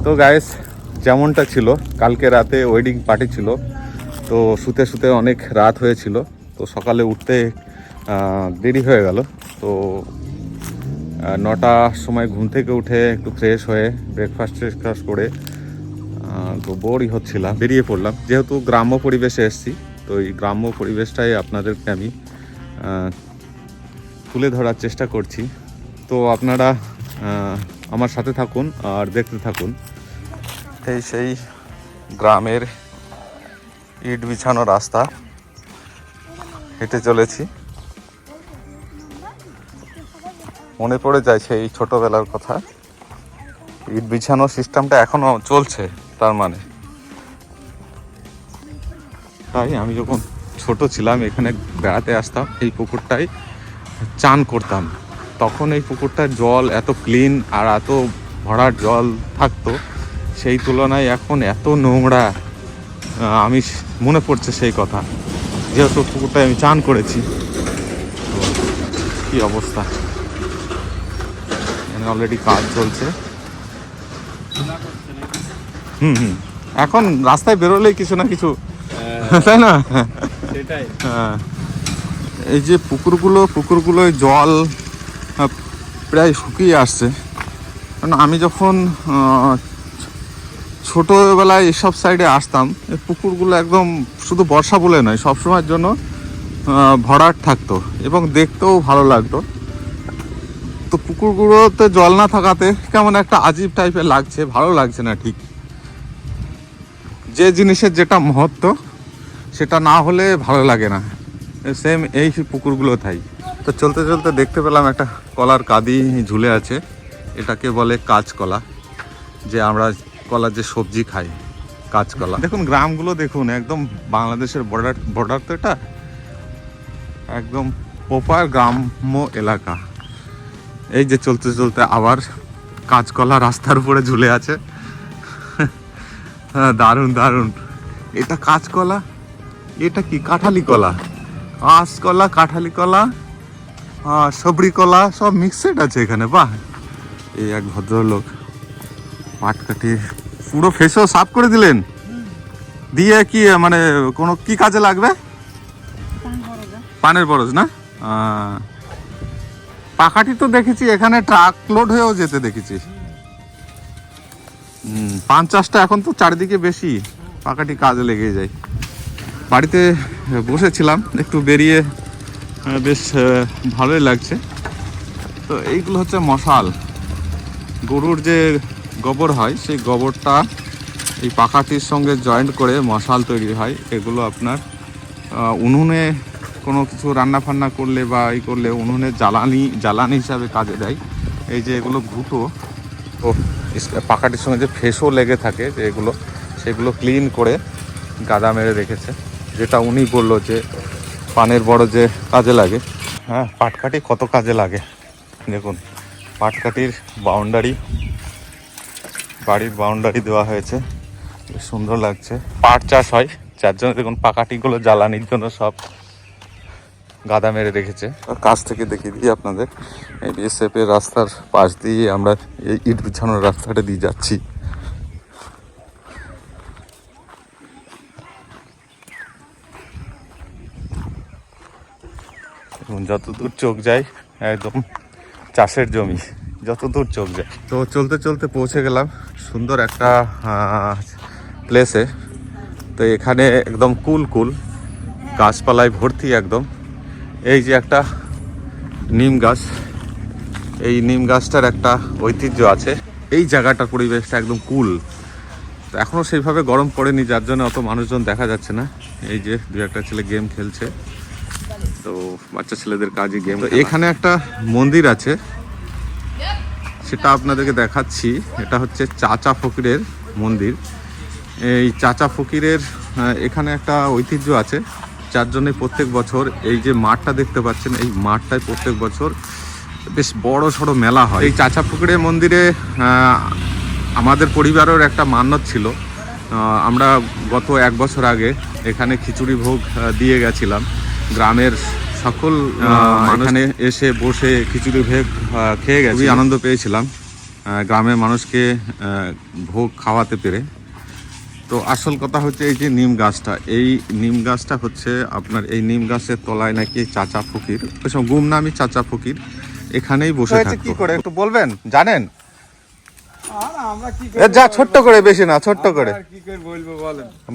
তো গাইস, যেমনটা ছিল কালকে রাতে ওয়েডিং পার্টি ছিল, তো শুতে শুতে অনেক রাত হয়েছিল, তো সকালে উঠতে দেরি হয়ে গেল। তো 9টার সময় ঘুম থেকে উঠে একটু ফ্রেশ হয়ে ব্রেকফাস্ট করে তো বোরই হচ্ছিলাম, বেরিয়ে পড়লাম। যেহেতু গ্রাম্য পরিবেশে এসেছি, তো এই গ্রাম্য পরিবেশটাই আপনাদেরকে আমি তুলে ধরার চেষ্টা করছি। তো আপনারা আমার সাথে থাকুন আর দেখতে থাকুন। এই সেই গ্রামের ইট বিছানো রাস্তা, হেঁটে চলেছি। মনে পড়ে যায় সেই ছোটবেলার কথা। ইট বিছানো সিস্টেমটা এখনো চলছে, তার মানে তাই আমি যখন ছোট ছিলাম এখানে বেড়াতে আসতাম, এই পুকুরটায় চান করতাম। তখন এই পুকুরটার জল এত ক্লিন আর এত ভরাট জল থাকতো, সেই তুলনায় এখন এত নোংরা। আমি মনে পড়ছে সেই কথা, যেহেতু পুকুরটায় আমি চান করেছি। কি অবস্থা, এখানে অলরেডি কাজ চলছে। এখন রাস্তায় বেরোলেই কিছু না কিছু, তাই না? হ্যাঁ, এই যে পুকুরগুলোয় জল প্রায় শুকিয়ে আসছে। কারণ আমি যখন ছোটোবেলায় এসব সাইডে আসতাম, এই পুকুরগুলো একদম শুধু বর্ষা বলে নয়, সবসময়ের জন্য ভরাট থাকতো এবং দেখতেও ভালো লাগতো। তো পুকুরগুলোতে জল না থাকাতে কেমন একটা আজীব টাইপের লাগছে, ভালো লাগছে না ঠিক। যে জিনিসের যেটা মহত্ব সেটা না হলে ভালো লাগে না, সেম এই পুকুরগুলো তাই। তো চলতে চলতে দেখতে পেলাম একটা কলার কাঁদি ঝুলে আছে, এটাকে বলে কাঁচকলা। যে আমরা কলার যে সবজি খাই, কাঁচকলা। দেখুন গ্রামগুলো দেখুন, একদম বাংলাদেশের বর্ডার তো এটা, একদম প্রপার গ্রাম্য এলাকা। এই যে চলতে চলতে আবার কাঁচকলা রাস্তার উপরে ঝুলে আছে। হ্যাঁ, দারুণ দারুণ। এটা কাঁচকলা, এটা কি কাঁঠালি কলা, কাঁচকলা, কাঁঠালি কলা, সবরি কলা, সব মিক্সড আছে এখানে। বাহ! এই এক ভদ্রলোক পাট কাটি পুরো ফেসও সাফ করে দিলেন। দিয়ে কি মানে কোনো কি কাজে লাগবে? পানের বরজ না? পাকাটি তো দেখেছি এখানে ট্রাক লোড হয়েও যেতে দেখেছি। 50টা এখন তো চারিদিকে বেশি, পাকাটি কাজে লেগে যায়। বাড়িতে বসেছিলাম, একটু বেরিয়ে বেশ ভালোই লাগছে। তো এইগুলো হচ্ছে মশাল, গরুর যে গোবর হয় সেই গোবরটা এই পাকাটির সঙ্গে জয়েন্ট করে মশাল তৈরি হয়। এগুলো আপনার উনুনে কোনো কিছু রান্না ফান্না করলে বা এই করলে উনুনে জ্বালানি হিসাবে কাজে দেয়। এই যে এগুলো ঘুঁটো, তো পাকাটির সঙ্গে যে ফেসও লেগে থাকে যে এগুলো, সেগুলো ক্লিন করে গাদা মেরে রেখেছে, যেটা উনি বললো যে পানের বড় যে কাজে লাগে। হ্যাঁ, পাটকাঠি কত কাজে লাগে দেখুন। পাটকাঠির বাড়ির বাউন্ডারি দেওয়া হয়েছে, বেশ সুন্দর লাগছে। পাট চাষ হয়, যার জন্য দেখুন পাকাটিগুলো জ্বালানির জন্য সব গাদা মেরে রেখেছে। কাছ থেকে দেখিয়ে দিই আপনাদের, এই বিএসএফ এর রাস্তার পাশ দিয়ে আমরা এই ইট বিছানোর রাস্তাটা দিয়ে যাচ্ছি। যতদূর চোখ যায় একদম চাষের জমি, যতদূর চোখ যায়। তো চলতে চলতে পৌঁছে গেলাম সুন্দর একটা প্লেসে। তো এখানে একদম কুল গাছপালায় ভর্তি একদম। এই যে একটা নিম গাছ, এই নিম গাছটার একটা ঐতিহ্য আছে। এই জায়গাটার পরিবেশটা একদম কুল। তো এখনও সেইভাবে গরম পড়েনি, যার জন্য অত মানুষজন দেখা যাচ্ছে না। এই যে দু একটা ছেলে গেম খেলছে, তো বাচ্চা ছেলেদের কাজই গেম। এখানে একটা মন্দির আছে, সেটা আপনাদেরকে দেখাচ্ছি। এটা হচ্ছে চাচা ফকিরের মন্দির। এই চাচা ফকিরের এখানে একটা ঐতিহ্য আছে, যার জন্য প্রত্যেক বছর এই যে মাঠটা দেখতে পাচ্ছেন, এই মাঠটায় প্রত্যেক বছর বেশ বড় সড়ো মেলা হয়। এই চাচা ফকিরের মন্দিরে আমাদের পরিবারের একটা মান্যত ছিল। আমরা গত 1 বছর আগে এখানে খিচুড়ি ভোগ দিয়ে গেছিলাম। গ্রামের সকল এখানে এসে বসে খিচুড়ি ভোগ খেয়ে গেছি, আনন্দ পেয়েছিলাম। গ্রামের মানুষকে ভোগ খাওয়াতে পেরে। তো আসল কথা হচ্ছে এই যে নিম গাছটা, এই নিম গাছটা হচ্ছে আপনার, এই নিম গাছের তলায় নাকি চাচা ফকির, ওইসব গুমনামি চাচা ফকির এখানেই বসে থাকতো। কি করে একটু বলবেন, জানেন? যা ছোট্ট করে, বেশি না, ছোট্ট করে।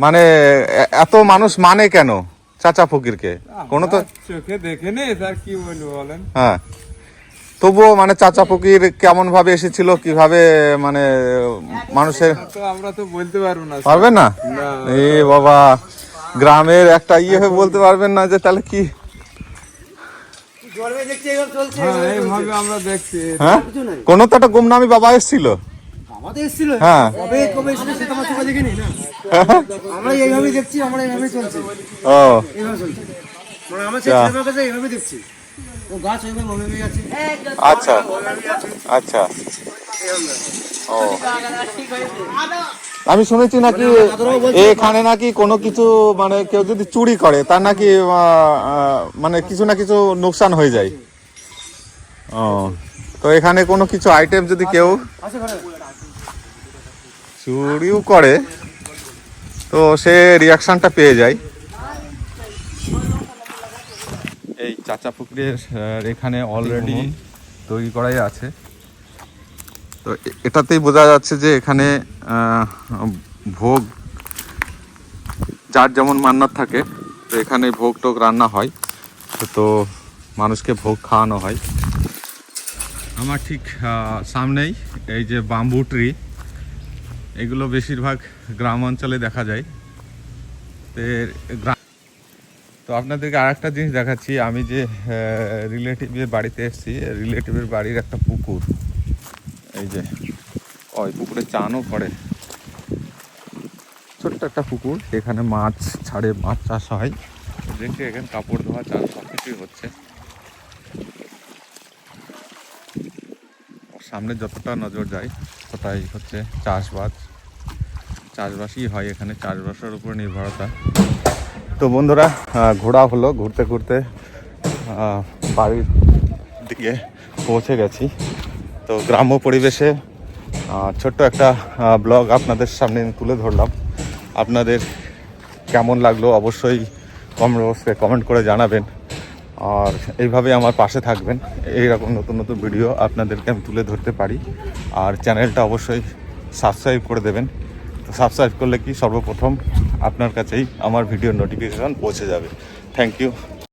মানে এত মানুষ মানে কেন চাচা ফকিরকে? কোনো তো চোখে দেখে নেই, তার কি বলবো বলেন। হ্যাঁ, তবুও মানে চাচা ফকির কেমন ভাবে এসেছিল, কিভাবে মানে মানুষের, আমরা তো বলতে পারবো না। পারবেন না? এ বাবা, গ্রামের একটা ইয়ে হয়ে বলতে পারবেন না যে তাহলে কি? এইভাবে আমরা দেখছি। হ্যাঁ, কোন তো একটা গুমনামি বাবা এসেছিল। হ্যাঁ, আমরা এইভাবেই দেখছি, আমরা এইভাবেই চলছি, ও এইভাবে চলছি, মানে আমরা সেই ছেলেমেয়ের কাছে এইভাবে দেখছি। ও গাছ এইভাবে ভেঙে গেছে। আচ্ছা আচ্ছা, ও আমি শুনেছি নাকি এখানে নাকি কোনো কিছু মানে কেউ যদি চুরি করে তার নাকি মানে কিছু না কিছু নোকসান হয়ে যায়। ও, তো এখানে কোনো কিছু আইটেম যদি কেউ চুরিও করে তো সে রিয়াকশনটা পেয়ে যায়। এই চাচা পুকুরের এখানে অলরেডি তৈরি করাই আছে। তো এটাতেই বোঝা যাচ্ছে যে এখানে ভোগ যার যেমন মান্নাত থাকে, তো এখানে ভোগ টোগ রান্না হয়, তো মানুষকে ভোগ খাওয়ানো হয়। আমার ঠিক সামনেই এই যে বাম্বু ট্রি, এগুলো বেশিরভাগ গ্রাম অঞ্চলে দেখা যায়। তো আপনাদেরকে আর একটা জিনিস দেখাচ্ছি, আমি যে রিলেটিভের বাড়িতে এসেছি, রিলেটিভের বাড়ির একটা পুকুর, এই যে ওই পুকুরে চানও করে, ছোট্ট একটা পুকুর, এখানে মাছ ছাড়ে, মাছ চাষ হয়। দেখছি এখানে কাপড় ধোয়া, চান সব কিছুই হচ্ছে। সামনে যতটা নজর যায় ততটাই হচ্ছে চাষবাসই হয় এখানে, চাষবাসের উপর নির্ভরতা। তো বন্ধুরা, ঘোরা হলো, ঘুরতে ঘুরতে বাড়ির দিকে পৌঁছে গেছি। তো গ্রাম্য পরিবেশে ছোট্ট একটা ব্লগ আপনাদের সামনে তুলে ধরলাম। আপনাদের কেমন লাগলো অবশ্যই কমেন্ট বক্সে কমেন্ট করে জানাবেন। আর এইভাবে আমার পাশে থাকবেন, এইরকম নতুন নতুন ভিডিও আপনাদেরকে আমি তুলে ধরতে পারি। আর চ্যানেলটা অবশ্যই সাবস্ক্রাইব করে দেবেন। তো সাবস্ক্রাইব করলে কি সর্বপ্রথম আপনার কাছেই আমার ভিডিওর নোটিফিকেশন পৌঁছে যাবে। Thank you.